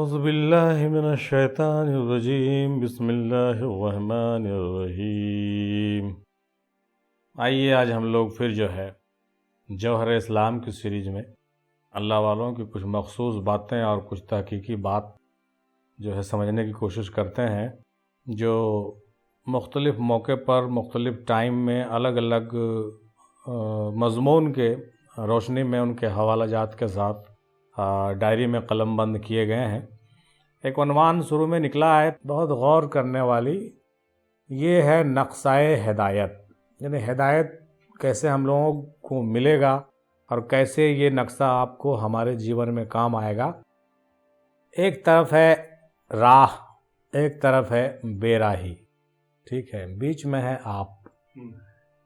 اعوذ باللہ من الشیطان الرجیم بسم اللہ الرحمن الرحیم۔ آئیے آج ہم لوگ پھر جو ہے جوہر اسلام کی سیریز میں اللہ والوں کی کچھ مخصوص باتیں اور کچھ تحقیقی بات جو ہے سمجھنے کی کوشش کرتے ہیں، جو مختلف موقع پر مختلف ٹائم میں الگ الگ مضمون کے روشنی میں ان کے حوالہ جات کے ساتھ ڈائری میں قلم بند کیے گئے ہیں۔ ایک عنوان شروع میں نکلا ہے بہت غور کرنے والی، یہ ہے نقشۂ ہدایت، یعنی ہدایت کیسے ہم لوگوں کو ملے گا اور کیسے یہ نقشہ آپ کو ہمارے جیون میں کام آئے گا۔ ایک طرف ہے راہ، ایک طرف ہے بے راہی، ٹھیک ہے، بیچ میں ہے آپ۔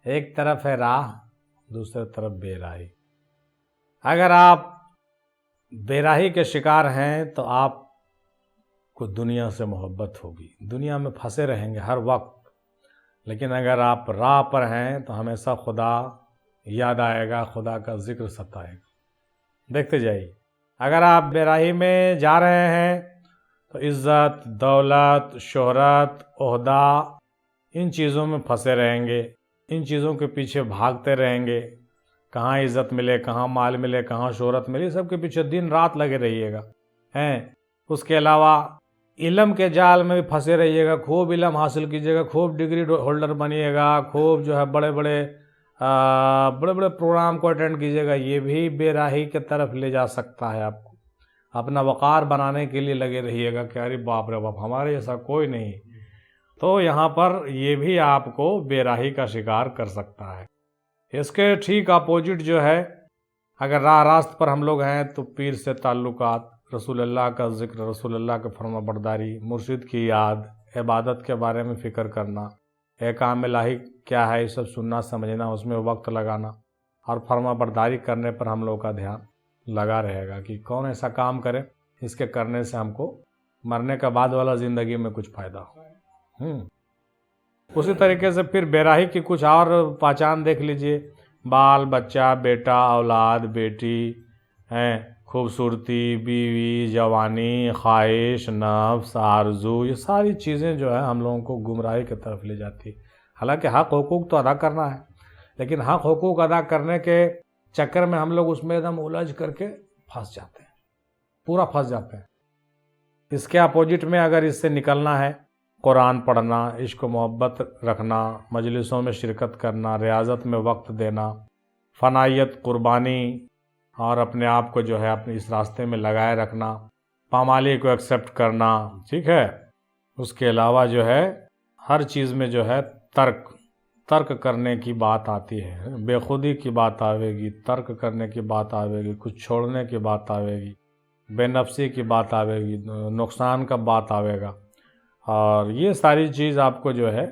ایک طرف ہے راہ، دوسری طرف بے راہی۔ اگر آپ بے راہی کے شکار ہیں تو آپ کو دنیا سے محبت ہوگی، دنیا میں پھنسے رہیں گے ہر وقت، لیکن اگر آپ راہ پر ہیں تو ہمیشہ خدا یاد آئے گا، خدا کا ذکر ستائے گا۔ دیکھتے جائیے، اگر آپ بے راہی میں جا رہے ہیں تو عزت، دولت، شہرت، عہدہ، ان چیزوں میں پھنسے رہیں گے، ان چیزوں کے پیچھے بھاگتے رہیں گے، کہاں عزت ملے، کہاں مال ملے، کہاں شہرت ملے، سب کے پیچھے دن رات لگے رہیے گا ہیں۔ اس کے علاوہ علم کے جال میں بھی پھنسے رہیے گا، خوب علم حاصل کیجیے گا، خوب ڈگری ہولڈر بنیے گا، خوب جو ہے بڑے بڑے پروگرام کو اٹینڈ کیجیے گا، یہ بھی بے راہی کی طرف لے جا سکتا ہے آپ کو۔ اپنا وقار بنانے کے لیے لگے رہیے گا کہ ارے باپ رے باپ ہمارے جیسا کوئی نہیں، تو یہاں پر یہ بھی آپ کو بے راہی کا شکار کر سکتا ہے۔ اس کے ٹھیک اپوزٹ جو ہے، اگر راہ راست پر ہم لوگ ہیں تو پیر سے تعلقات، رسول اللہ کا ذکر، رسول اللہ کا فرما برداری، مرشد کی یاد، عبادت کے بارے میں فکر کرنا، احکام الہی کیا ہے یہ سب سننا سمجھنا، اس میں وقت لگانا، اور فرما برداری کرنے پر ہم لوگ کا دھیان لگا رہے گا کہ کون ایسا کام کرے اس کے کرنے سے ہم کو مرنے کے بعد والا زندگی میں کچھ فائدہ ہو۔ اسی طریقے سے پھر بے راہی کی کچھ اور پہچان دیکھ لیجئے، بال بچہ، بیٹا، اولاد، بیٹی ہیں، خوبصورتی، بیوی، جوانی، خواہش، نفس، آرزو، یہ ساری چیزیں جو ہے ہم لوگوں کو گمراہی کی طرف لے جاتی ہے۔ حالانکہ حق حقوق تو ادا کرنا ہے، لیکن حق حقوق ادا کرنے کے چکر میں ہم لوگ اس میں ایک دم الجھ کر کے پھنس جاتے ہیں، پورا پھنس جاتے ہیں۔ اس کے اپوزٹ میں اگر اس سے نکلنا ہے، قرآن پڑھنا، عشق و محبت رکھنا، مجلسوں میں شرکت کرنا، ریاضت میں وقت دینا، فنائیت، قربانی، اور اپنے آپ کو جو ہے اپنے اس راستے میں لگائے رکھنا، پامالی کو ایکسیپٹ کرنا، ٹھیک ہے۔ اس کے علاوہ جو ہے ہر چیز میں جو ہے ترک کرنے کی بات آتی ہے، بے خودی کی بات آوے گی، ترک کرنے کی بات آوے گی، کچھ چھوڑنے کی بات آوے گی، بے نفسی کی بات آوے گی، نقصان کا بات آوے گا، اور یہ ساری چیز آپ کو جو ہے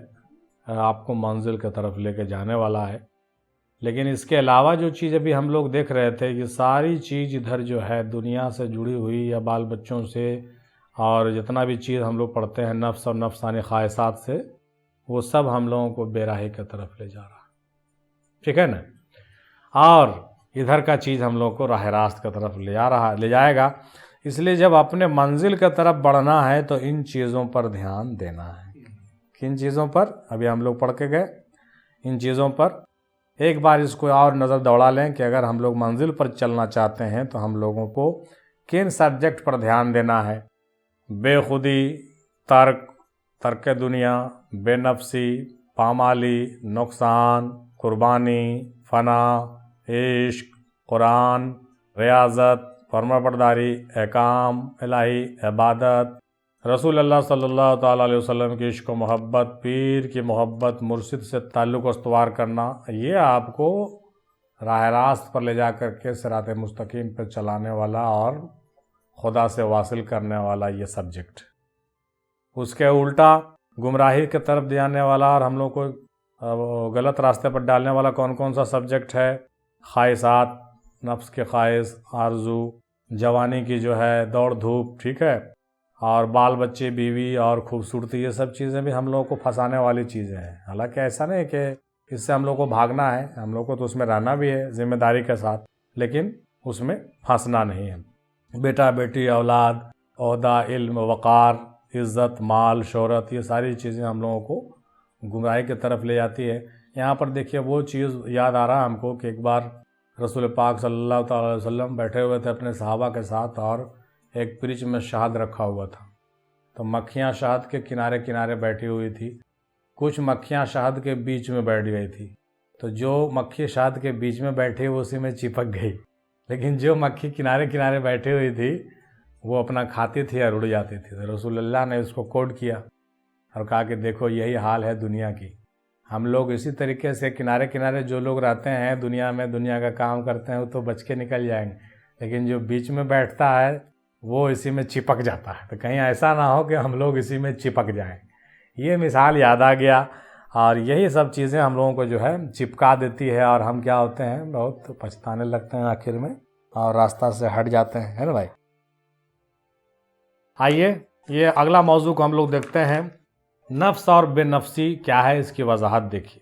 آپ کو منزل کی طرف لے کے جانے والا ہے۔ لیکن اس کے علاوہ جو چیز ابھی ہم لوگ دیکھ رہے تھے، یہ ساری چیز ادھر جو ہے دنیا سے جڑی ہوئی یا بال بچوں سے اور جتنا بھی چیز ہم لوگ پڑھتے ہیں نفس اور نفسانی خواہشات سے، وہ سب ہم لوگوں کو بے راہی کی طرف لے جا رہا ہے، ٹھیک ہے نا۔ اور ادھر کا چیز ہم لوگ کو راہ راست کی طرف لے جائے گا۔ اس لیے جب اپنے منزل کی طرف بڑھنا ہے تو ان چیزوں پر دھیان دینا ہے۔ کن چیزوں پر؟ ابھی ہم لوگ پڑھ کے گئے، ان چیزوں پر ایک بار اس کو اور نظر دوڑا لیں کہ اگر ہم لوگ منزل پر چلنا چاہتے ہیں تو ہم لوگوں کو کن سبجیکٹ پر دھیان دینا ہے۔ بے خودی، ترک دنیا، بے نفسی، پامالی، نقصان، قربانی، فنا، عشق، قرآن، ریاضت، فرما برداری، احکام الہی، عبادت، رسول اللہ صلی اللہ تعالیٰ علیہ وسلم کی عشق و محبت، پیر کی محبت، مرشد سے تعلق استوار کرنا، یہ آپ کو راہ راست پر لے جا کر کے صراط مستقیم پر چلانے والا اور خدا سے واصل کرنے والا یہ سبجیکٹ۔ اس کے الٹا گمراہی کی طرف جانے والا اور ہم لوگ کو غلط راستے پر ڈالنے والا کون سا سبجیکٹ ہے؟ خواہشات، نفس کے خواہش، آرزو، جوانی کی جو ہے دوڑ دھوپ، ٹھیک ہے، اور بال بچے، بیوی اور خوبصورتی، یہ سب چیزیں بھی ہم لوگوں کو پھنسانے والی چیزیں ہیں۔ حالانکہ ایسا نہیں کہ اس سے ہم لوگ کو بھاگنا ہے، ہم لوگ کو تو اس میں رہنا بھی ہے ذمہ داری کے ساتھ، لیکن اس میں پھنسنا نہیں ہے۔ بیٹا بیٹی، اولاد، عہدہ، علم، وقار، عزت، مال، شہرت، یہ ساری چیزیں ہم لوگوں کو گمراہی کی طرف لے جاتی ہے۔ یہاں پر دیکھیے وہ چیز یاد آ رہا ہے ہم کو کہ ایک بار رسول پاک صلی اللہ تعالیٰ علیہ وسلم بیٹھے ہوئے تھے اپنے صحابہ کے ساتھ، اور ایک پرچ میں شہد رکھا ہوا تھا، تو مکھیاں شہد کے کنارے کنارے بیٹھی ہوئی تھی، کچھ مکھیاں شہد کے بیچ میں بیٹھ گئی تھی، تو جو مکھی شہد کے بیچ میں بیٹھی وہ اسی میں چپک گئی، لیکن جو مکھی کنارے کنارے بیٹھی ہوئی تھی وہ اپنا کھاتی تھی اور اڑ جاتی تھی۔ تو رسول اللہ نے اس کو کوٹ کیا اور کہا کہ دیکھو یہی حال ہے دنیا کی، ہم لوگ اسی طریقے سے کنارے کنارے جو لوگ رہتے ہیں دنیا میں، دنیا کا کام کرتے ہیں، وہ تو بچ کے نکل جائیں گے، لیکن جو بیچ میں بیٹھتا ہے وہ اسی میں چپک جاتا ہے۔ تو کہیں ایسا نہ ہو کہ ہم لوگ اسی میں چپک جائیں۔ یہ مثال یاد آ گیا، اور یہی سب چیزیں ہم لوگوں کو جو ہے چپکا دیتی ہے، اور ہم کیا ہوتے ہیں بہت پچھتانے لگتے ہیں آخر میں، اور راستہ سے ہٹ جاتے ہیں، ہے نا بھائی؟ آئیے یہ اگلا موضوع کو ہم لوگ دیکھتے ہیں، نفس اور بے نفسی کیا ہے، اس کی وضاحت دیکھیے۔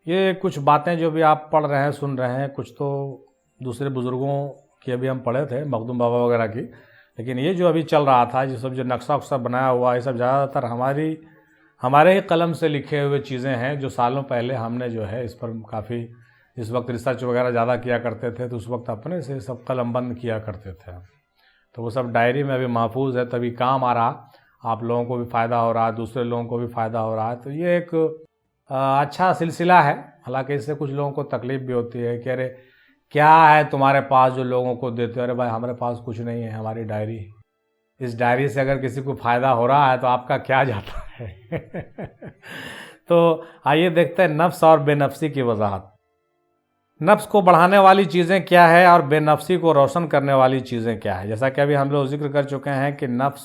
یہ کچھ باتیں جو بھی آپ پڑھ رہے ہیں، سن رہے ہیں، کچھ تو دوسرے بزرگوں کی ابھی ہم پڑھے تھے، مخدوم بابا وغیرہ کی، لیکن یہ جو ابھی چل رہا تھا، یہ سب جو نقشہ وقشہ بنایا ہوا، یہ سب زیادہ تر ہمارے ہی قلم سے لکھے ہوئے چیزیں ہیں، جو سالوں پہلے ہم نے جو ہے اس پر کافی، اس وقت ریسرچ وغیرہ زیادہ کیا کرتے تھے، تو اس وقت اپنے سے سب قلم بند کیا کرتے تھے، تو وہ سب ڈائری میں ابھی محفوظ ہے، تبھی کام آ رہا، آپ لوگوں کو بھی فائدہ ہو رہا ہے، دوسرے لوگوں کو بھی فائدہ ہو رہا ہے۔ تو یہ ایک اچھا سلسلہ ہے، حالانکہ اس سے کچھ لوگوں کو تکلیف بھی ہوتی ہے کہ ارے کیا ہے تمہارے پاس جو لوگوں کو دیتے ہو؟ ارے بھائی ہمارے پاس کچھ نہیں ہے، ہماری ڈائری ہے، اس ڈائری سے اگر کسی کو فائدہ ہو رہا ہے تو آپ کا کیا جاتا ہے؟ تو آئیے دیکھتے ہیں نفس اور بے نفسی کی وضاحت۔ نفس کو بڑھانے والی چیزیں کیا ہے اور بے نفسی کو روشن کرنے والی چیزیں کیا ہے؟ جیسا کہ ابھی ہم لوگ ذکر کر چکے ہیں کہ نفس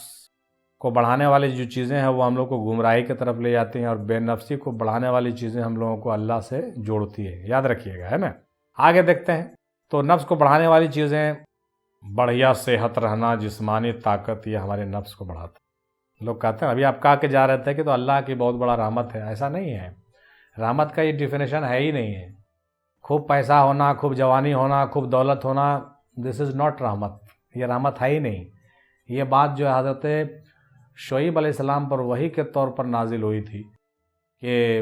کو بڑھانے والی جو چیزیں ہیں وہ ہم لوگ کو گمراہی کی طرف لے جاتی ہیں، اور بے نفسی کو بڑھانے والی چیزیں ہم لوگوں کو اللہ سے جوڑتی ہے، یاد رکھیے گا، ہے نا؟ آگے دیکھتے ہیں، تو نفس کو بڑھانے والی چیزیں، بڑھیا صحت رہنا، جسمانی طاقت، یہ ہمارے نفس کو بڑھاتا ہے۔ لوگ کہتے ہیں ابھی آپ کہا کے جا رہے تھے کہ تو اللہ کی بہت بڑا رحمت ہے، ایسا نہیں ہے، رحمت کا یہ ڈیفینیشن ہے ہی نہیں ہے۔ خوب پیسہ ہونا، خوب جوانی ہونا، خوب دولت ہونا، دس از ناٹ رحمت، یہ رحمت ہے ہی نہیں۔ یہ بات جو حضرت شعیب علیہ السلام پر وحی کے طور پر نازل ہوئی تھی کہ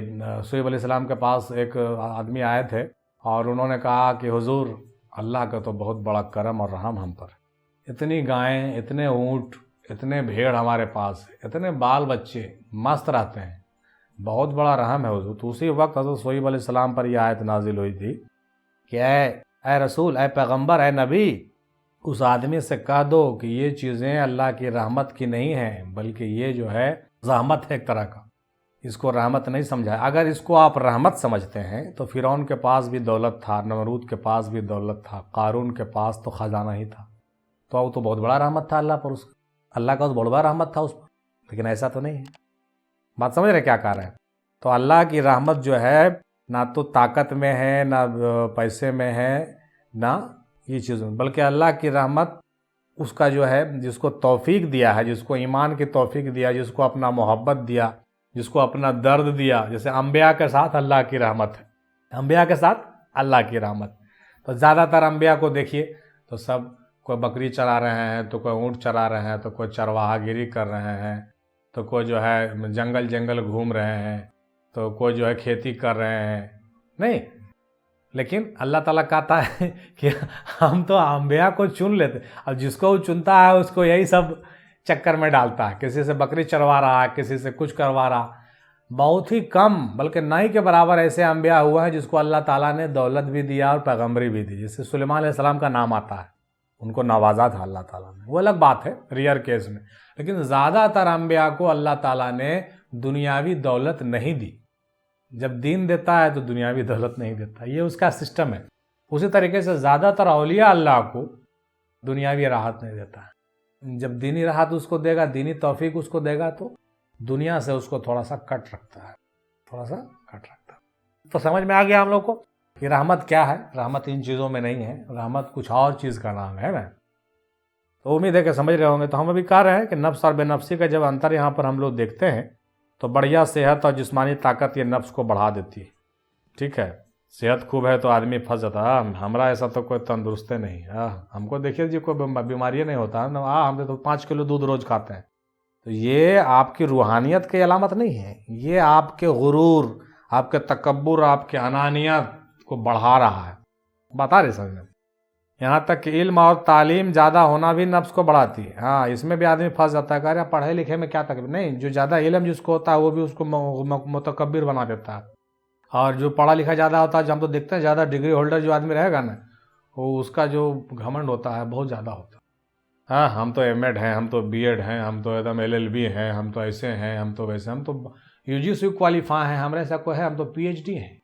شعیب علیہ السلام کے پاس ایک آدمی آئے تھے اور انہوں نے کہا کہ حضور اللہ کا تو بہت بڑا کرم اور رحم ہم پر، اتنی گائیں، اتنے اونٹ، اتنے بھیڑ ہمارے پاس، اتنے بال بچے مست رہتے ہیں، بہت بڑا رحم ہے حضور۔ تو اسی وقت حضرت شعیب علیہ السلام پر یہ آیت نازل ہوئی تھی کہ اے رسول، اے پیغمبر، اے نبی، اس آدمی سے کہہ دو کہ یہ چیزیں اللہ کی رحمت کی نہیں ہیں، بلکہ یہ جو ہے زحمت ہے ایک طرح کا، اس کو رحمت نہیں سمجھا۔ اگر اس کو آپ رحمت سمجھتے ہیں تو فرعون کے پاس بھی دولت تھا، نمرود کے پاس بھی دولت تھا، قارون کے پاس تو خزانہ ہی تھا، تو وہ تو بہت بڑا رحمت تھا اللہ پر، اس اللہ کا تو بہت بڑا رحمت تھا اس پر، لیکن ایسا تو نہیں ہے۔ بات سمجھ رہے کیا کہہ رہے ہیں؟ تو اللہ کی رحمت جو ہے نہ تو طاقت میں ہے، نہ پیسے میں ہے، نہ یہ چیزوں میں، بلکہ اللہ کی رحمت اس کا جو ہے جس کو توفیق دیا ہے، جس کو ایمان کی توفیق دیا، جس کو اپنا محبت دیا، جس کو اپنا درد دیا، جیسے انبیاء کے ساتھ اللہ کی رحمت ہے، انبیاء کے ساتھ اللہ کی رحمت۔ تو زیادہ تر انبیاء کو دیکھیے تو سب کوئی بکری چرا رہے ہیں، تو کوئی اونٹ چرا رہے ہیں، تو کوئی چرواہا گیری کر رہے ہیں، تو کوئی جو ہے جنگل جنگل گھوم رہے ہیں، تو کوئی جو ہے کھیتی کر رہے ہیں، نہیں۔ لیکن اللہ تعالیٰ کہتا ہے کہ ہم تو انبیاء کو چن لیتے، اور جس کو وہ چنتا ہے اس کو یہی سب چکر میں ڈالتا ہے، کسی سے بکری چروا رہا ہے، کسی سے کچھ کروا رہا۔ بہت ہی کم بلکہ نہ ہی کے برابر ایسے انبیاء ہوا ہے جس کو اللہ تعالیٰ نے دولت بھی دیا اور پیغمبری بھی دی، جس سے سلیمان علیہ السلام کا نام آتا ہے، ان کو نوازا تھا اللہ تعالیٰ نے، وہ الگ بات ہے ریئر کیس میں۔ لیکن زیادہ تر انبیاء کو اللہ تعالیٰ نے دنیاوی دولت نہیں دی، جب دین دیتا ہے تو دنیاوی دولت نہیں دیتا، یہ اس کا سسٹم ہے۔ اسی طریقے سے زیادہ تر اولیاء اللہ کو دنیاوی راحت نہیں دیتا ہے، جب دینی راحت اس کو دے گا، دینی توفیق اس کو دے گا، تو دنیا سے اس کو تھوڑا سا کٹ رکھتا ہے، تھوڑا سا کٹ رکھتا ہے۔ تو سمجھ میں آ گیا ہم لوگ کو کہ رحمت کیا ہے؟ رحمت ان چیزوں میں نہیں ہے، رحمت کچھ اور چیز کا نام ہے نا۔ تو امید ہے کہ سمجھ رہے ہوں گے۔ تو ہم ابھی کہہ رہے ہیں کہ نفس اور بے نفسی کا جب انتر یہاں پر ہم لوگ دیکھتے ہیں تو بڑھیا صحت اور جسمانی طاقت یہ نفس کو بڑھا دیتی ہے، ٹھیک ہے، صحت خوب ہے تو آدمی پھنس جاتا ہے. ہمارا ایسا تو کوئی تندرست نہیں. ہم کو دیکھیے جی کوئی بیماری نہیں ہوتا. ہم تو 5 کلو دودھ روز کھاتے ہیں. تو یہ آپ کی روحانیت کی علامت نہیں ہے. یہ آپ کے غرور، آپ کے تکبر، آپ کے انانیت کو بڑھا رہا ہے. بتا رہے سمجھ میں. یہاں تک کہ علم اور تعلیم زیادہ ہونا بھی نفس کو بڑھاتی ہے. ہاں اس میں بھی آدمی پھنس جاتا ہے. کہہ رہے پڑھے لکھے میں کیا تکلیف نہیں. جو زیادہ علم جس کو ہوتا ہے وہ بھی اس کو متکبر بنا دیتا ہے. اور جو پڑھا لکھا زیادہ ہوتا ہے، جو ہم تو دیکھتے ہیں زیادہ ڈگری ہولڈر جو آدمی رہے گا نا، وہ اس کا جو گھمنڈ ہوتا ہے بہت زیادہ ہوتا ہے. ہاں ہم تو ایم ایڈ ہیں، ہم تو بی ایڈ ہیں، ہم تو ایک دم LLB ہیں، ہم تو ایسے ہیں، ہم تو ویسے، ہم تو UGC کوالیفائی ہیں. ہمارے ایسا کوئی ہے؟ ہم تو PhD ہیں.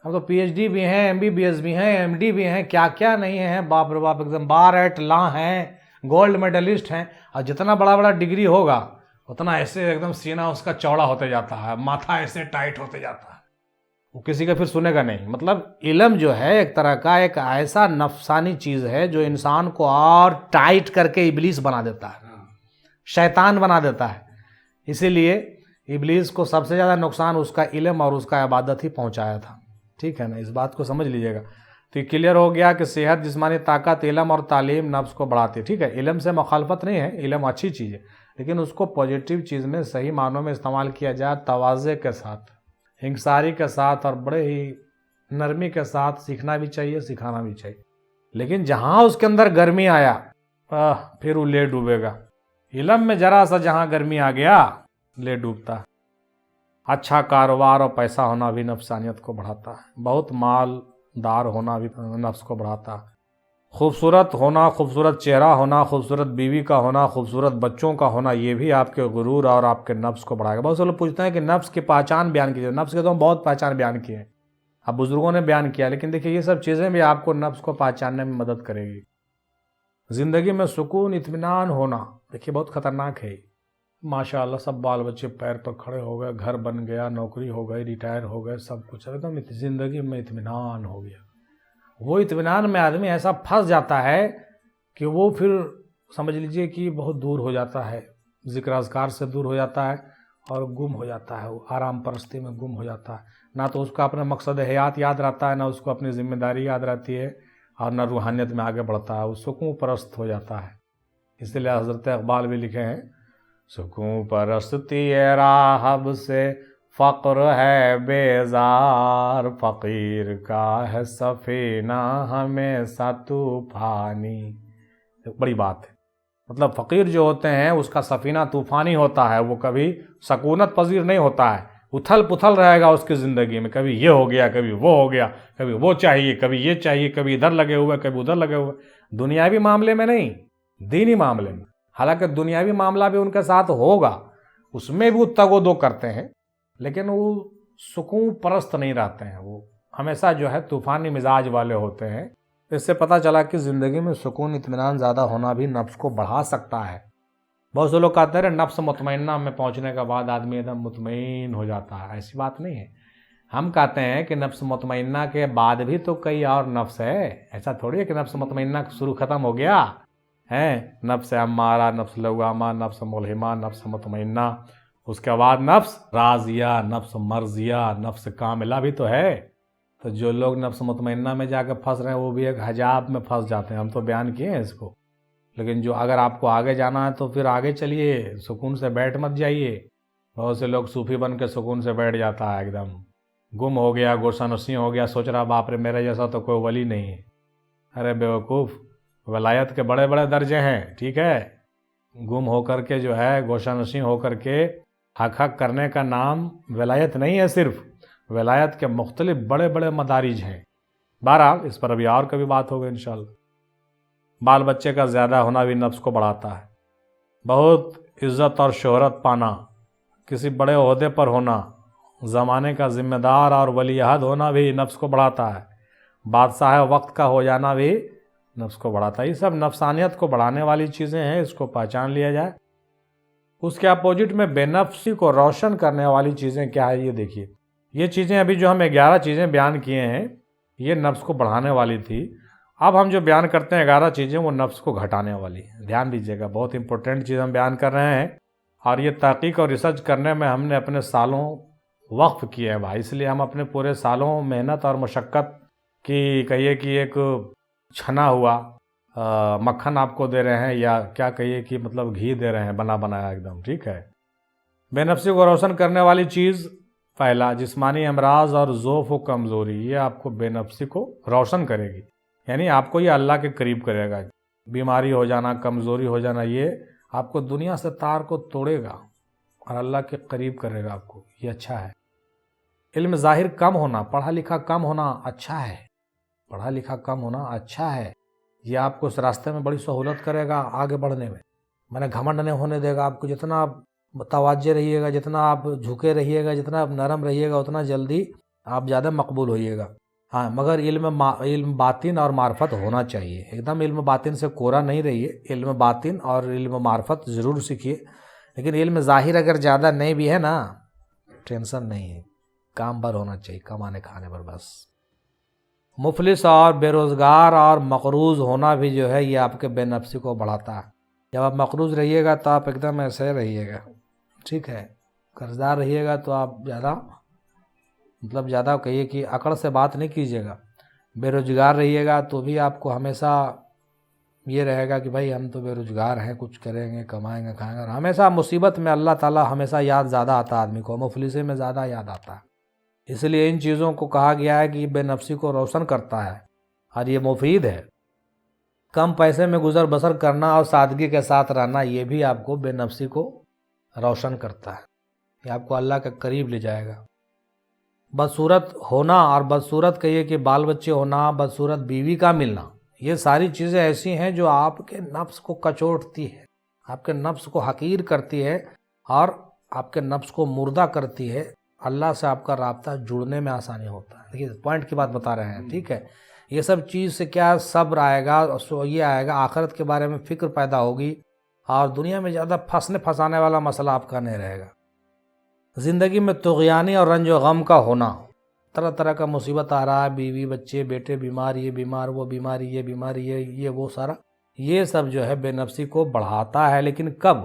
ہم تو PhD بھی ہیں، MBBS بھی ہیں، MD بھی ہیں، کیا کیا نہیں ہیں. باپ رے باپ، ایک دم بار ایٹ لا ہیں، گولڈ میڈلسٹ ہیں. اور جتنا بڑا بڑا ڈگری ہوگا اتنا ایسے ایک دم سینہ اس کا چوڑا ہوتے جاتا ہے، ماتھا ایسے ٹائٹ ہوتے جاتا ہے. وہ کسی کا پھر سنے گا نہیں. مطلب علم جو ہے ایک طرح کا ایک ایسا نفسانی چیز ہے جو انسان کو اور ٹائٹ کر کے ابلیس بنا دیتا ہے، شیطان بنا دیتا ہے. اسی لیے ابلیس کو سب سے زیادہ نقصان اس کا علم اور اس کا عبادت ہی پہنچایا تھا. ٹھیک ہے نا، اس بات کو سمجھ لیجئے گا. تو یہ کلیئر ہو گیا کہ صحت، جسمانی طاقت، علم اور تعلیم نفس کو بڑھاتی ہے. ٹھیک ہے، علم سے مخالفت نہیں ہے، علم اچھی چیز ہے، لیکن اس کو پازیٹیو چیز میں صحیح معنوں میں استعمال کیا جائے، تواضع کے ساتھ، انکساری کے ساتھ اور بڑے ہی نرمی کے ساتھ سیکھنا بھی چاہیے، سکھانا بھی چاہیے. لیکن جہاں اس کے اندر گرمی آیا پھر وہ لے ڈوبے گا. علم میں ذرا سا جہاں گرمی آ گیا لے ڈوبتا. اچھا کاروبار اور پیسہ ہونا بھی نفسانیت کو بڑھاتا ہے. بہت مال دار ہونا بھی نفس کو بڑھاتا ہے. خوبصورت ہونا، خوبصورت چہرہ ہونا، خوبصورت بیوی کا ہونا، خوبصورت بچوں کا ہونا، یہ بھی آپ کے غرور اور آپ کے نفس کو بڑھائے گا. بہت سے لوگ پوچھتے ہیں کہ نفس کی پہچان بیان کیجیے. نفس کے تو ہم بہت پہچان بیان کیے ہیں، اب بزرگوں نے بیان کیا، لیکن دیکھیے یہ سب چیزیں بھی آپ کو نفس کو پہچاننے میں مدد کرے گی. زندگی میں سکون، اطمینان ہونا، دیکھیے بہت خطرناک ہے. ماشاء اللہ سب بال بچے پیر پر کھڑے ہو گئے، گھر بن گیا، نوکری ہو گئی، ریٹائر ہو گئے، سب کچھ ایک دم زندگی میں اطمینان ہو گیا. وہ اطمینان میں آدمی ایسا پھنس جاتا ہے کہ وہ پھر سمجھ لیجئے کہ بہت دور ہو جاتا ہے، ذکر اذکار سے دور ہو جاتا ہے اور گم ہو جاتا ہے. وہ آرام پرستی میں گم ہو جاتا ہے. نہ تو اس کا اپنا مقصد حیات یاد رہتا ہے، نہ اس کو اپنی ذمہ داری یاد رہتی ہے، اور نہ روحانیت میں آگے بڑھتا ہے. وہ سکون پرست ہو جاتا ہے. اس لیے حضرت اقبال بھی لکھے ہیں، سکون پرستی راہب سے فقر ہے بیزار، فقیر کا ہے سفینہ ہمیشہ طوفانی. بڑی بات ہے. مطلب فقیر جو ہوتے ہیں اس کا سفینہ طوفانی ہوتا ہے، وہ کبھی سکونت پذیر نہیں ہوتا ہے. اتھل پتھل رہے گا اس کی زندگی میں، کبھی یہ ہو گیا، کبھی وہ ہو گیا، کبھی وہ چاہیے، کبھی یہ چاہیے، کبھی ادھر لگے ہوئے، کبھی ادھر لگے ہوئے. دنیاوی معاملے میں نہیں، دینی معاملے میں. حالانکہ دنیاوی معاملہ بھی ان کے ساتھ ہوگا، اس میں بھی وہ تگ و دو کرتے ہیں، لیکن وہ سکون پرست نہیں رہتے ہیں. وہ ہمیشہ جو ہے طوفانی مزاج والے ہوتے ہیں. اس سے پتہ چلا کہ زندگی میں سکون، اطمینان زیادہ ہونا بھی نفس کو بڑھا سکتا ہے. بہت سے لوگ کہتے ہیں نفس مطمئنہ میں پہنچنے کے بعد آدمی ایک دم مطمئن ہو جاتا ہے. ایسی بات نہیں ہے. ہم کہتے ہیں کہ نفس مطمئنہ کے بعد بھی تو کئی اور نفس ہے. ایسا تھوڑی ہے کہ نفس مطمئنہ شروع ختم ہو گیا ہے. نفس امارہ، نفس لوامہ، نفس ملہمہ، نفس مطمئنہ، اس کے بعد نفس راضیہ، نفس مرضیہ، نفس کاملہ بھی تو ہے. تو جو لوگ نفس مطمئنہ میں جا کے پھنس رہے ہیں وہ بھی ایک حجاب میں پھنس جاتے ہیں. ہم تو بیان کیے ہیں اس کو. لیکن جو اگر آپ کو آگے جانا ہے تو پھر آگے چلیے، سکون سے بیٹھ مت جائیے. بہت سے لوگ صوفی بن کے سکون سے بیٹھ جاتا ہے، ایک دم گم ہو گیا، گوشہ نشیں ہو گیا، سوچ رہا باپ رے میرے جیسا تو کوئی ولی نہیں ہے. ارے بیوقوف، ولایت کے بڑے بڑے درجے ہیں. ٹھیک ہے، گم ہو کر کے جو ہے گوشہ نشیں ہو کر کے حق حق کرنے کا نام ولایت نہیں ہے. صرف ولایت کے مختلف بڑے بڑے مدارج ہیں. بہرحال اس پر ابھی اور کبھی بات ہوگی انشاءاللہ. بال بچے کا زیادہ ہونا بھی نفس کو بڑھاتا ہے. بہت عزت اور شہرت پانا، کسی بڑے عہدے پر ہونا، زمانے کا ذمہ دار اور ولی عہد ہونا بھی نفس کو بڑھاتا ہے. بادشاہ وقت کا ہو جانا بھی نفس کو بڑھاتا ہے. یہ سب نفسانیت کو بڑھانے والی چیزیں ہیں، اس کو پہچان لیا جائے. اس کے اپوزٹ میں بے نفسی کو روشن کرنے والی چیزیں کیا ہے یہ دیکھیے. یہ چیزیں ابھی جو ہم 11 چیزیں بیان کیے ہیں یہ نفس کو بڑھانے والی تھی. اب ہم جو بیان کرتے ہیں 11 چیزیں وہ نفس کو گھٹانے والی ہیں. دھیان دیجیے گا، بہت امپورٹنٹ چیز ہم بیان کر رہے ہیں، اور یہ تحقیق اور ریسرچ کرنے میں ہم نے اپنے سالوں وقف کیے ہیں بھائی، اس لیے ہم اپنے پورے سالوں محنت اور مشقت کی کہیے کہ ایک چھنا ہوا مکھن آپ کو دے رہے ہیں، یا کیا کہیے کہ مطلب گھی دے رہے ہیں بنا بنایا ایک دم، ٹھیک ہے۔ بے نفسی کو روشن کرنے والی چیز، پہلا جسمانی امراض اور ضعف و کمزوری، یہ آپ کو بے نفسی کو روشن کرے گی، یعنی آپ کو یہ اللہ کے قریب کرے گا۔ بیماری ہو جانا، کمزوری ہو جانا، یہ آپ کو دنیا سے تار کو توڑے گا اور اللہ کے قریب کرے گا آپ کو، یہ اچھا ہے۔ علم ظاہر کم ہونا، پڑھا لکھا کم ہونا اچھا ہے، پڑھا لکھا کم ہونا اچھا ہے، یہ آپ کو اس راستے میں بڑی سہولت کرے گا آگے بڑھنے میں۔ میں نے گھمنڈ نہیں ہونے دے گا آپ کو، جتنا آپ متوجہ رہیے گا، جتنا آپ جھکے رہیے گا، جتنا آپ نرم رہیے گا، اتنا جلدی آپ زیادہ مقبول ہوئیے گا۔ ہاں، مگر علم باطن اور معرفت ہونا چاہیے، ایک دم علم باطن سے کورا نہیں رہیے، علم باطن اور علم معرفت ضرور سیکھیے، لیکن علم ظاہر اگر زیادہ نہیں بھی ہے نا، ٹینشن نہیں ہے، کام بھر ہونا چاہیے، کمانے کھانے پر بس۔ مفلس اور بے روزگار اور مقروض ہونا بھی جو ہے یہ آپ کے بے نفسی کو بڑھاتا ہے۔ جب آپ مقروض رہیے گا تو آپ ایک دم ایسے رہیے گا، ٹھیک ہے، قرضدار رہیے گا تو آپ زیادہ کہیے کہ اکڑ سے بات نہیں کیجیے گا۔ بے روزگار رہیے گا تو بھی آپ کو ہمیشہ یہ رہے گا کہ بھائی ہم تو بے روزگار ہیں، کچھ کریں گے، کمائیں گے، کھائیں گے، اور ہمیشہ مصیبت میں اللہ تعالیٰ ہمیشہ یاد زیادہ آتا ہے آدمی کو، مفلسی میں زیادہ یاد آتا ہے۔ اس لیے ان چیزوں کو کہا گیا ہے کہ یہ بے نفسی کو روشن کرتا ہے اور یہ مفید ہے۔ کم پیسے میں گزر بسر کرنا اور سادگی کے ساتھ رہنا، یہ بھی آپ کو بے نفسی کو روشن کرتا ہے، یہ آپ کو اللہ کے قریب لے جائے گا۔ بدصورت ہونا اور بدصورت کہیے کہ بال بچے ہونا، بدصورت بیوی کا ملنا، یہ ساری چیزیں ایسی ہیں جو آپ کے نفس کو کچوٹتی ہے، آپ کے نفس کو حقیر کرتی ہے اور آپ کے نفس کو مردہ کرتی ہے۔ اللہ سے آپ کا رابطہ جڑنے میں آسانی ہوتا ہے۔ دیکھیے پوائنٹ کی بات بتا رہے ہیں، ٹھیک ہے۔ یہ سب چیز سے کیا صبر آئے گا، یہ آئے گا، آخرت کے بارے میں فکر پیدا ہوگی، اور دنیا میں زیادہ پھنسانے والا مسئلہ آپ کا نہیں رہے گا۔ زندگی میں طغیانی اور رنج و غم کا ہونا، طرح طرح کا مصیبت آ رہا ہے، بیوی بچے بیٹے بیمار، یہ بیمار، وہ بیماری، یہ بیماری، یہ وہ سارا، یہ سب جو ہے بے نفسی کو بڑھاتا ہے۔ لیکن کب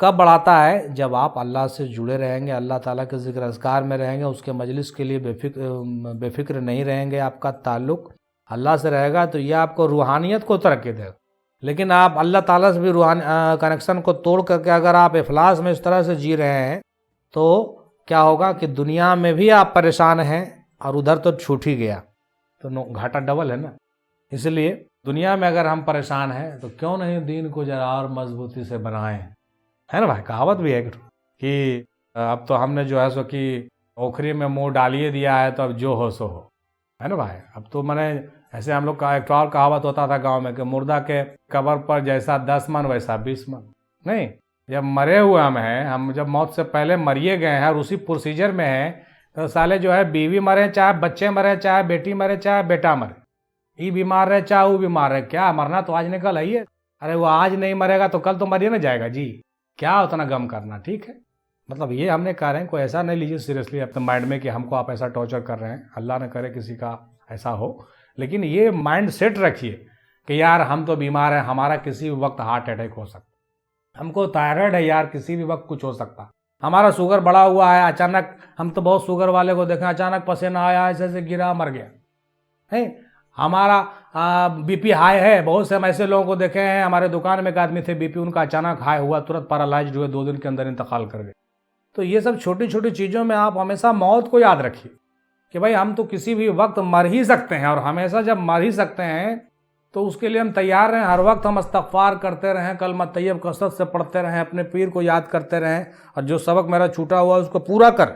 بڑھاتا ہے؟ جب آپ اللہ سے جڑے رہیں گے، اللہ تعالیٰ کے ذکر اذکار میں رہیں گے، اس کے مجلس کے لیے بے فکر نہیں رہیں گے، آپ کا تعلق اللہ سے رہے گا، تو یہ آپ کو روحانیت کو ترقی دے گا۔ لیکن آپ اللہ تعالیٰ سے بھی کنیکشن کو توڑ کر کے اگر آپ افلاس میں اس طرح سے جی رہے ہیں تو کیا ہوگا کہ دنیا میں بھی آپ پریشان ہیں اور ادھر تو چھوٹ ہی گیا، تو گھاٹا ڈبل ہے نا۔ اس لیے دنیا میں اگر ہم پریشان ہیں تو کیوں نہیں دین کو ذرا اور مضبوطی سے بنائیں، ہے نا بھائی؟ کہاوت بھی ہے کہ اب تو ہم نے جو ہے سو کہ اوکھری میں منہ ڈالیے دیا ہے تو اب جو ہو سو ہو، ہے نا بھائی؟ اب تو ایسے ہم لوگ کا ایک اور کہاوت ہوتا تھا گاؤں میں کہ مردہ کے قبر پر جیسا 10 من ویسا 20 من، نہیں، جب مرے ہوئے ہم جب موت سے پہلے مریے گئے ہیں اور اسی پروسیجر میں ہیں، تو سالے جو ہے بیوی مرے چاہے بچے مرے، چاہے بیٹی مرے چاہے بیٹا مرے، یہ بیمار رہے چاہے وہ بیمار رہے، کیا مرنا تو آج نکل آئی ہے، ارے وہ آج نہیں مرے گا تو کل تو مریے نہ جائے گا جی، کیا اتنا غم کرنا، ٹھیک ہے؟ مطلب یہ ہم نے کہہ رہے ہیں، کوئی ایسا نہیں لیجیے سیریسلی اپنے مائنڈ میں کہ ہم کو آپ ایسا ٹارچر کر رہے ہیں، اللہ نہ کرے کسی کا ایسا ہو، لیکن یہ مائنڈ سیٹ رکھیے کہ یار ہم تو بیمار ہیں، ہمارا کسی بھی وقت ہارٹ اٹیک ہو سکتا، ہم کو تائرائڈ ہے یار، کسی بھی وقت کچھ ہو سکتا، ہمارا شوگر بڑا ہوا ہے، اچانک ہم تو بہت شوگر والے کو دیکھیں، اچانک پسینہ آیا ایسے سے گرا مر گیا ہے، ہمارا بی پی ہائی ہے، بہت سے ہم ایسے لوگوں کو دیکھے ہیں، ہمارے دکان میں ایک آدمی تھے، بی پی ان کا اچانک ہائی ہوا، ترنت پیرالائزڈ ہوئے، 2 دن کے اندر انتقال کر گئے۔ تو یہ سب چھوٹی چھوٹی چیزوں میں آپ ہمیشہ موت کو یاد رکھیے کہ بھائی ہم تو کسی بھی وقت مر ہی سکتے ہیں، اور ہمیشہ جب مر ہی سکتے ہیں تو اس کے لیے ہم تیار رہیں، ہر وقت ہم استغفار کرتے رہیں، کلمہ طیب کثرت سے پڑھتے رہیں، اپنے پیر کو یاد کرتے رہیں، اور جو سبق میرا چھوٹا ہوا اس کو پورا کر،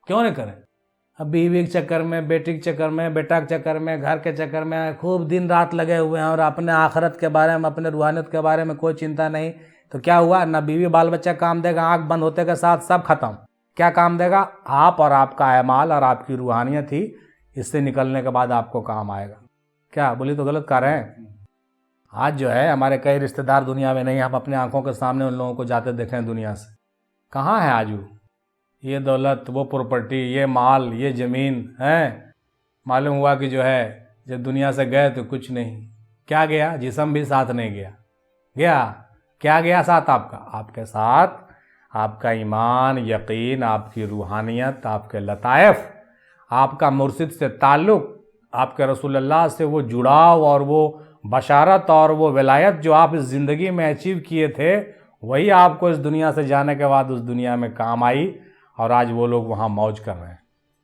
کیوں نہیں کریں؟ اب بیوی کے چکر میں، بیٹی کے چکر میں، بیٹا کے چکر میں، گھر کے چکر میں خوب دن رات لگے ہوئے ہیں، اور اپنے آخرت کے بارے میں، اپنے روحانیت کے بارے میں کوئی چنتا نہیں، تو کیا ہوا؟ نہ بیوی بال بچہ کام دے گا، آنکھ بند ہوتے کے ساتھ سب ختم۔ کیا کام دے گا؟ آپ اور آپ کا اعمال اور آپ کی روحانیت ہی اس سے نکلنے کے بعد آپ کو کام آئے گا۔ کیا بولی تو غلط کر رہے ہیں؟ آج جو ہے ہمارے کئی رشتہ دار دنیا میں نہیں، ہم اپنے آنکھوں کے سامنے ان لوگوں کو جاتے دیکھیں دنیا سے، کہاں ہے آج وہ؟ یہ دولت، وہ پراپرٹی، یہ مال، یہ زمین ہے، معلوم ہوا کہ جو ہے جب دنیا سے گئے تو کچھ نہیں، کیا گیا؟ جسم بھی ساتھ نہیں گیا۔ کیا گیا ساتھ آپ کا؟ آپ کے ساتھ آپ کا ایمان، یقین، آپ کی روحانیت، آپ کے لطائف، آپ کا مرشد سے تعلق، آپ کے رسول اللہ سے وہ جڑاؤ اور وہ بشارت اور وہ ولایت جو آپ اس زندگی میں اچیو کیے تھے، وہی آپ کو اس دنیا سے جانے کے بعد اس دنیا میں کام آئی، اور آج وہ لوگ وہاں موج کر رہے ہیں۔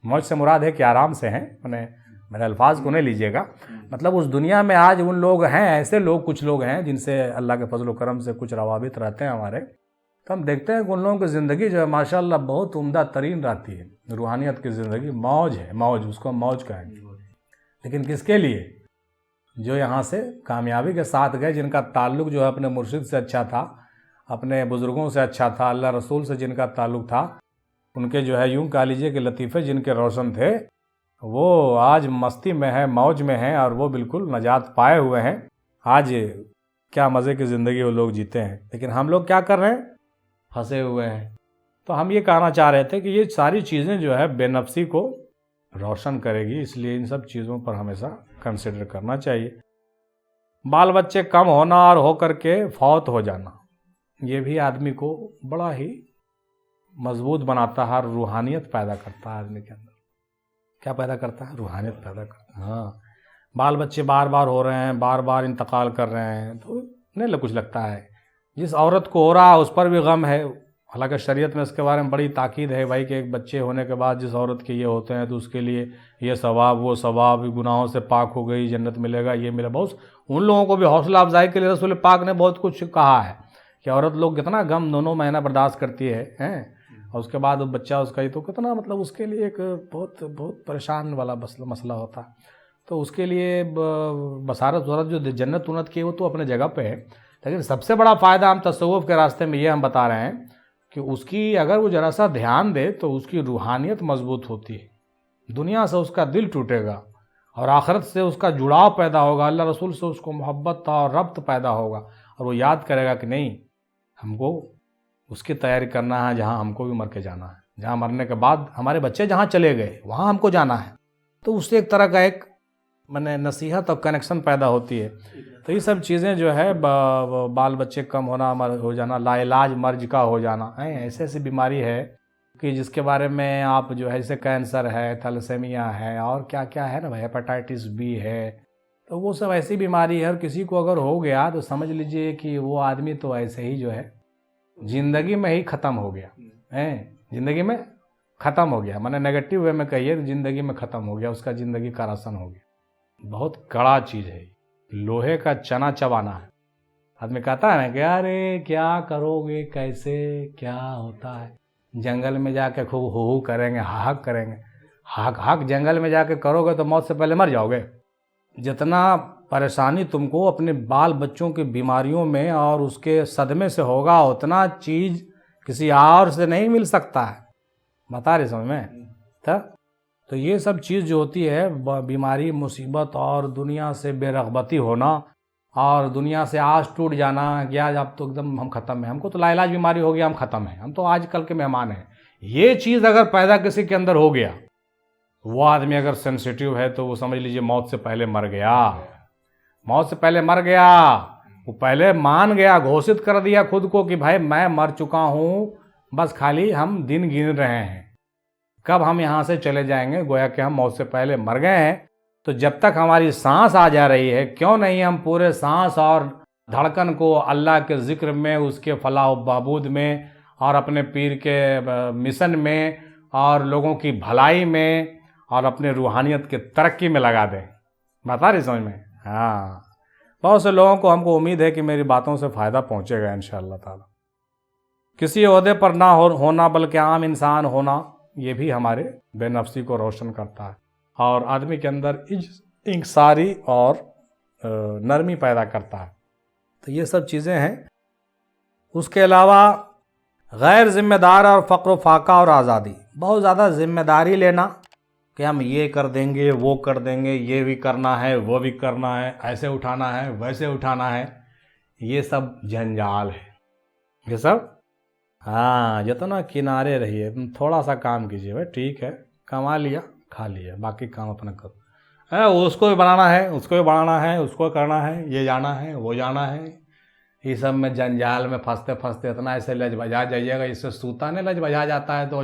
موج سے مراد ہے کہ آرام سے ہیں، میرے الفاظ کو نہیں لیجیے گا، مطلب اس دنیا میں آج ان لوگ ہیں، ایسے لوگ کچھ لوگ ہیں جن سے اللہ کے فضل و کرم سے کچھ روابط رہتے ہیں ہمارے، تو ہم دیکھتے ہیں کہ ان لوگوں کی زندگی جو ہے ماشاءاللہ بہت عمدہ ترین رہتی ہے، روحانیت کی زندگی موج ہے، موج، اس کو ہم موج کہیں گے۔ لیکن کس کے لیے؟ جو یہاں سے کامیابی کے ساتھ گئے، جن کا تعلق جو ہے اپنے مرشد سے اچھا تھا، اپنے بزرگوں سے اچھا تھا، اللہ رسول سے جن کا تعلق تھا، ان کے جو ہے یوں کہہ لیجیے کہ لطیفے جن کے روشن تھے، وہ آج مستی میں ہیں، موج میں ہیں، اور وہ بالکل نجات پائے ہوئے ہیں۔ آج کیا مزے کی زندگی وہ لوگ جیتے ہیں، لیکن ہم لوگ کیا کر رہے ہیں؟ پھنسے ہوئے ہیں۔ تو ہم یہ کہنا چاہ رہے تھے کہ یہ ساری چیزیں جو ہے بے نفسی کو روشن کرے گی، اس لیے ان سب چیزوں پر ہمیشہ کنسیڈر کرنا چاہیے۔ بال بچے کم ہونا اور ہو کر کے فوت ہو جانا، یہ بھی آدمی کو بڑا ہی مضبوط بناتا ہے اور روحانیت پیدا کرتا ہے آدمی کے اندر۔ کیا پیدا کرتا ہے؟ روحانیت پیدا کرتا ہے۔ ہاں، بال بچے بار بار ہو رہے ہیں، بار بار انتقال کر رہے ہیں، تو نہیں کچھ لگتا ہے۔ جس عورت کو ہو رہا ہے اس پر بھی غم ہے، حالانکہ شریعت میں اس کے بارے میں بڑی تاکید ہے بھائی کہ ایک بچے ہونے کے بعد جس عورت کے یہ ہوتے ہیں تو اس کے لیے یہ ثواب، وہ ثواب، گناہوں سے پاک ہو گئی، جنت ملے گا، یہ ملے۔ بہت ان لوگوں کو بھی حوصلہ افزائی کے لیے رسول پاک نے بہت کچھ کہا ہے کہ عورت لوگ کتنا غم 2 مہینہ برداشت کرتی ہے، اور اس کے بعد بچہ اس کا ہی تو کتنا، مطلب اس کے لیے ایک بہت بہت پریشان والا مسئلہ ہوتا ہے۔ تو اس کے لیے بصارت ورت جو جنت ونت کی وہ تو اپنے جگہ پہ ہے، لیکن سب سے بڑا فائدہ ہم تصوف کے راستے میں یہ ہم بتا رہے ہیں کہ اس کی اگر وہ ذرا سا دھیان دے تو اس کی روحانیت مضبوط ہوتی ہے، دنیا سے اس کا دل ٹوٹے گا اور آخرت سے اس کا جڑاؤ پیدا ہوگا، اللہ رسول سے اس کو محبت اور ربط پیدا ہوگا، اور وہ یاد کرے گا کہ نہیں، ہم کو اس کی تیاری کرنا ہے جہاں ہم کو بھی مر کے جانا ہے، جہاں مرنے کے بعد ہمارے بچے جہاں چلے گئے وہاں ہم کو جانا ہے۔ تو اس سے ایک طرح کا ایک نصیحت اور کنیکشن پیدا ہوتی ہے۔ تو یہ سب چیزیں جو ہے بال بچے کم ہونا، ہو جانا، لا علاج مرض کا ہو جانا، ایسے ایسی بیماری ہے کہ جس کے بارے میں آپ جو ہے جیسے کینسر ہے، تھیلیسیمیا ہے، اور کیا کیا ہے نا بھائی، ہیپاٹائٹس بی ہے، تو وہ سب ایسی بیماری ہے، اور کسی کو اگر ہو گیا تو سمجھ لیجئے کہ وہ آدمی تو ایسے ہی جو ہے زندگی میں ہی ختم ہو گیا، زندگی میں ختم ہو گیا، نیگیٹو وے میں کہیے، زندگی میں ختم ہو گیا، اس کا زندگی کا رسن ہو گیا۔ بہت کڑا چیز ہے، لوہے کا چنا چبانا ہے۔ آدمی کہتا ہے نا کہ ارے کیا کرو گے، کیسے، کیا ہوتا ہے، جنگل میں جا کے خوب ہو کریں گے، ہاک کریں گے، ہاک جنگل میں جا کے کرو گے تو موت سے پہلے مر جاؤ گے۔ جتنا پریشانی تم کو اپنے بال بچوں کی بیماریوں میں اور اس کے صدمے سے ہوگا، اتنا چیز کسی اور سے نہیں مل سکتا ہے، بتا رہے سمجھ میں؟ تو یہ سب چیز جو ہوتی ہے، بیماری، مصیبت اور دنیا سے بے رغبتی ہونا اور دنیا سے آس ٹوٹ جانا، کیا اب تو ایک دم ہم ختم ہیں، ہم کو تو لا علاج بیماری ہو گیا، ہم ختم ہیں، ہم تو آج کل کے مہمان ہیں، یہ چیز اگر پیدا کسی کے اندر ہو گیا، وہ آدمی اگر سینسیٹیو ہے تو وہ سمجھ لیجئے موت سے پہلے مر گیا، موت سے پہلے مر گیا، وہ پہلے مان گیا، گھوشت کر دیا خود کو کہ بھائی میں مر چکا ہوں، بس خالی ہم دن گن رہے ہیں، کب ہم یہاں سے چلے جائیں گے، گویا کہ ہم موت سے پہلے مر گئے ہیں۔ تو جب تک ہماری سانس آ جا رہی ہے، کیوں نہیں ہم پورے سانس اور دھڑکن کو اللہ کے ذکر میں، اس کے فلاح و بہبود میں، اور اپنے پیر کے مشن میں، اور لوگوں کی بھلائی میں، اور اپنے روحانیت کی ترقی میں لگا دیں۔ بتا رہی سمجھ میں؟ ہاں، بہت سے لوگوں کو، ہم کو امید ہے کہ میری باتوں سے فائدہ پہنچے گا انشاءاللہ تعالی۔ کسی عہدے پر نہ ہونا بلکہ عام انسان ہونا، یہ بھی ہمارے بے نفسی کو روشن کرتا ہے اور آدمی کے اندر انکساری اور نرمی پیدا کرتا ہے۔ تو یہ سب چیزیں ہیں۔ اس کے علاوہ غیر ذمہ دار اور فقر و فاقہ اور آزادی، بہت زیادہ ذمہ داری لینا کہ ہم یہ کر دیں گے، وہ کر دیں گے، یہ بھی کرنا ہے، وہ بھی کرنا ہے، ایسے اٹھانا ہے، ویسے اٹھانا ہے، یہ سب جنجال ہے، یہ سب جتنا کنارے رہیے، تھوڑا سا کام کیجیے، بھائی ٹھیک ہے، کما لیا، کھا لیا، باقی کام اپنا کرو، اس کو بھی بنانا ہے، اس کو بھی بڑھانا ہے، اس کو کرنا ہے، یہ جانا ہے، وہ جانا ہے، یہ سب میں جنجال میں پھنستے پھنستے اتنا ایسے لجبجا جائیے گا، اس سے سوتا نہیں لجبجا جاتا ہے تو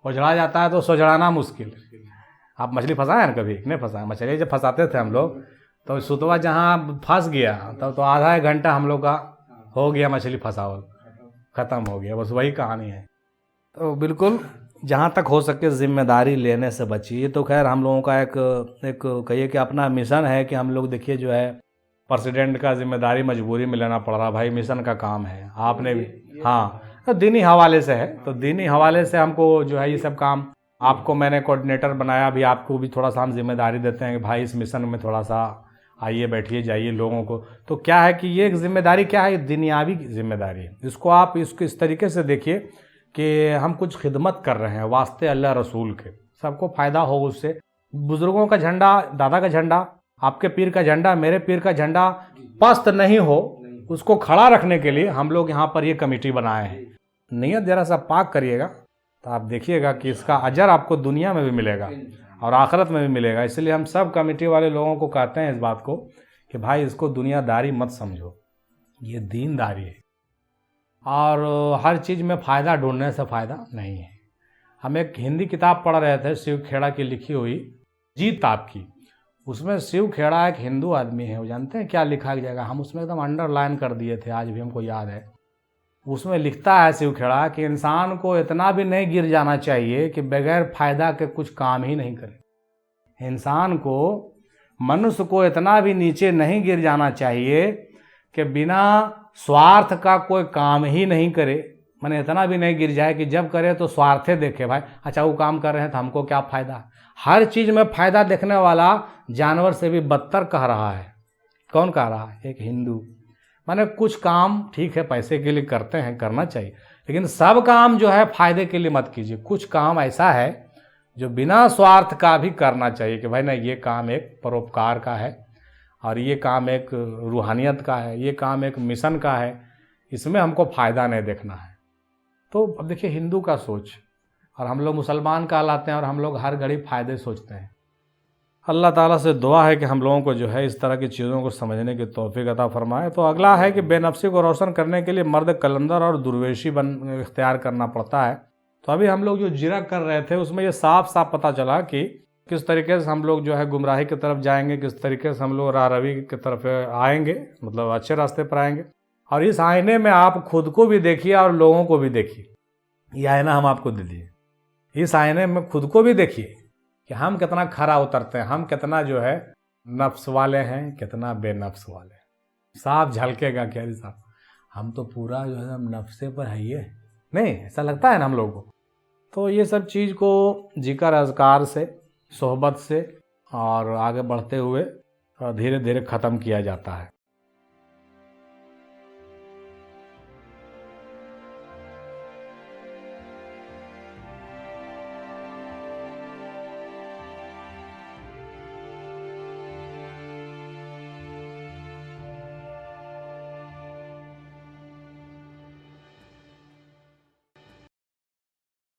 اجڑا جاتا ہے تو سجڑانا مشکل۔ آپ مچھلی پھنسائے ہیں کبھی؟ نہیں پھنسائے؟ مچھلی جب پھنساتے تھے ہم لوگ تو سوتوا جہاں پھنس گیا تب تو آدھا ایک گھنٹہ ہم لوگ کا ہو گیا مچھلی پھنساول، ختم ہو گیا، بس وہی کہانی ہے۔ تو بالکل جہاں تک ہو سکے ذمہ داری لینے سے بچیے۔ تو خیر ہم لوگوں کا ایک کہیے کہ اپنا مشن ہے کہ ہم لوگ دیکھیے جو ہے پریزیڈنٹ کا ذمہ داری مجبوری میں لینا پڑ رہا، بھائی مشن کا کام ہے، آپ نے بھی ہاں دینی حوالے سے ہے، تو دینی حوالے سے ہم کو جو ہے یہ سب کام، آپ کو میں نے کوآرڈینیٹر بنایا، بھی آپ کو بھی تھوڑا سا ہم ذمہ داری دیتے ہیں کہ بھائی اس مشن میں تھوڑا سا آئیے بیٹھیے جائیے لوگوں کو۔ تو کیا ہے کہ یہ ایک ذمہ داری کیا ہے، دنیاوی ذمہ داری ہے، اس کو آپ اس طریقے سے دیکھیے کہ ہم کچھ خدمت کر رہے ہیں واسطے اللہ رسول کے، سب کو فائدہ ہو اس سے۔ بزرگوں کا جھنڈا، دادا کا جھنڈا، آپ کے پیر کا جھنڈا، میرے پیر کا جھنڈا پست نہیں ہو، اس کو کھڑا رکھنے کے لیے ہم لوگ یہاں پر یہ کمیٹی بنائے ہیں۔ نیت ذرا سا پاک کریے گا تو آپ دیکھیے گا کہ اس کا اجر آپ کو دنیا میں بھی ملے گا اور آخرت میں بھی ملے گا۔ اس لیے ہم سب کمیٹی والے لوگوں کو کہتے ہیں اس بات کو کہ بھائی اس کو دنیا داری مت سمجھو، یہ دین داری ہے، اور ہر چیز میں فائدہ ڈھونڈنے سے فائدہ نہیں ہے۔ ہم ایک ہندی کتاب پڑھ رہے تھے شیو کھیڑا کی لکھی ہوئی جیت آپ کی، اس میں شیو کھیڑا ایک ہندو آدمی ہے، وہ جانتے ہیں کیا لکھا جائے گا، ہم اس میں ایک دم انڈر لائن کر دیے تھے، آج بھی ہم کو یاد ہے۔ اس میں لکھتا ہے شیو کھیڑا کہ انسان کو اتنا بھی نہیں گر جانا چاہیے کہ بغیر فائدہ کے کچھ کام ہی نہیں کرے۔ انسان کو، منوش کو اتنا بھی نیچے نہیں گر جانا چاہیے کہ بنا سوارتھ کا کوئی کام ہی نہیں کرے، میں اتنا بھی نہیں گر جائے کہ جب کرے تو سوارتھے دیکھے، بھائی اچھا وہ کام کر رہے ہیں تو ہم کو کیا فائدہ۔ ہر چیز میں فائدہ دیکھنے والا جانور سے بھی بدتر کہہ رہا ہے۔ کون کہہ رہا ہے؟ ایک ہندو۔ میں کچھ کام ٹھیک ہے پیسے کے لیے کرتے ہیں، کرنا چاہیے، لیکن سب کام جو ہے فائدے کے لیے مت کیجیے۔ کچھ کام ایسا ہے جو بنا سوارتھ کا بھی کرنا چاہیے کہ بھائی نہیں یہ کام ایک پروپکار کا ہے، اور یہ کام ایک روحانیت کا ہے، یہ کام ایک مشن کا ہے، اس میں ہم کو فائدہ نہیں دیکھنا ہے۔ تو اب دیکھیے ہندو کا سوچ، اور ہم لوگ مسلمان کہلاتے ہیں اور ہم لوگ ہر گھڑی فائدے سوچتے ہیں۔ اللہ تعالیٰ سے دعا ہے کہ ہم لوگوں کو جو ہے اس طرح کی چیزوں کو سمجھنے کی توفیق عطا فرمائے۔ تو اگلا ہے کہ بے نفسی کو روشن کرنے کے لیے مرد کلندر اور درویشی اختیار کرنا پڑتا ہے۔ تو ابھی ہم لوگ جو جرا کر رہے تھے اس میں یہ صاف صاف پتہ چلا کہ کس طریقے سے ہم لوگ جو ہے گمراہی کی طرف جائیں گے، کس طریقے سے ہم لوگ راہ روی کی طرف آئیں گے، مطلب اچھے راستے پر آئیں گے۔ اور اس آئینے میں آپ خود کو بھی دیکھیے اور لوگوں کو بھی دیکھیے، یہ آئینہ ہم آپ کو دے دیے، اس آئینے میں خود کو بھی دیکھیے کہ ہم کتنا کھرا اترتے ہیں، ہم کتنا جو ہے نفس والے ہیں، کتنا بے نفس والے ہیں۔ صاف جھلکے گا کہ صاحب ہم تو پورا جو ہے ہم نفسے پر ہے، یہ نہیں ایسا لگتا ہے نا ہم لوگوں کو۔ تو یہ سب چیز کو ذکر اذکار سے، صحبت سے اور آگے بڑھتے ہوئے دھیرے دھیرے ختم کیا جاتا ہے۔